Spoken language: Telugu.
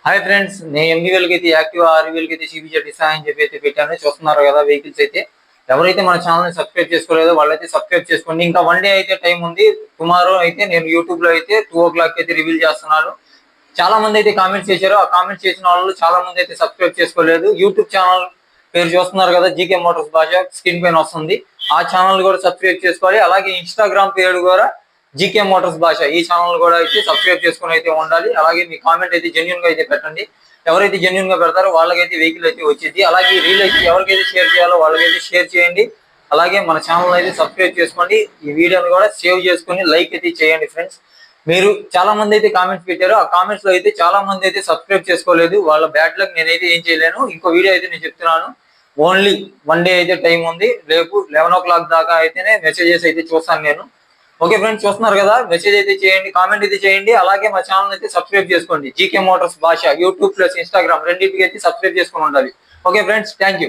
హాయ్ ఫ్రెండ్స్, నేను 8,000కి అయితే యాక్టివ్ 6,000కి అయితే సిబిజెడ్ ఇస్తా అని చెప్పి అయితే పెట్టాను. చూస్తున్నారు కదా వెహికల్స్ అయితే. ఎవరైతే మన ఛానల్ ని సబ్స్క్రైబ్ చేసుకోలేదో వాళ్ళైతే సబ్స్క్రైబ్ చేసుకోండి. ఇంకా వన్ డే అయితే టైం ఉంది. టుమారో అయితే నేను యూట్యూబ్ లో అయితే 2 o'clock అయితే రివీల్ చేస్తున్నాను. చాలా మంది అయితే కామెంట్స్ చేశారు. ఆ కామెంట్స్ చేసిన వాళ్ళు చాలా మంది అయితే సబ్స్క్రైబ్ చేసుకోలేదు. యూట్యూబ్ ఛానల్ పేరు చూస్తున్నారు కదా, జీకే మోటార్స్ భాష స్క్రీన్ పైన వస్తుంది. ఆ ఛానల్ కూడా సబ్స్క్రైబ్ చేసుకోవాలి. అలాగే ఇన్స్టాగ్రామ్ పేరు కూడా జీకే మోటార్స్ భాష, ఈ ఛానల్ కూడా అయితే సబ్స్క్రైబ్ చేసుకుని అయితే ఉండాలి. అలాగే మీ కామెంట్ అయితే జెన్యున్ గా అయితే పెట్టండి. ఎవరైతే జెన్యున్ గా పెడతారో వాళ్ళకైతే వెహికల్ అయితే వచ్చింది. అలాగే ఈ రీల్ అయితే ఎవరికైతే షేర్ చేయాలో వాళ్ళకైతే షేర్ చేయండి. అలాగే మన ఛానల్ అయితే సబ్స్క్రైబ్ చేసుకోండి. ఈ వీడియోని కూడా సేవ్ చేసుకుని లైక్ అయితే చేయండి ఫ్రెండ్స్. మీరు చాలా మంది అయితే కామెంట్స్ పెట్టారు. ఆ కామెంట్స్ లో అయితే చాలా మంది అయితే సబ్స్క్రైబ్ చేసుకోలేదు. వాళ్ళ బ్యాడ్ లక్ నేనైతే ఏం చేయలేను. ఇంకో వీడియో అయితే నేను చెప్తున్నాను. ఓన్లీ వన్ డే అయితే టైం ఉంది. రేపు 11 o'clock దాకా అయితేనే మెసేజెస్ అయితే చూస్తాను నేను. ఓకే ఫ్రెండ్స్, చూస్తున్నారు కదా, మెసేజ్ అయితే చేయండి, కామెంట్ అయితే చేయండి. అలాగే మా ఛానల్ అయితే సబ్స్క్రైబ్ చేసుకోండి. జీకే మోటార్స్ భాష యూట్యూబ్ ప్లస్ ఇన్స్టాగ్రామ్ రెండింటికి అయితే సబ్స్క్రైబ్ చేసుకుని ఉండాలి. Okay friends, thank you.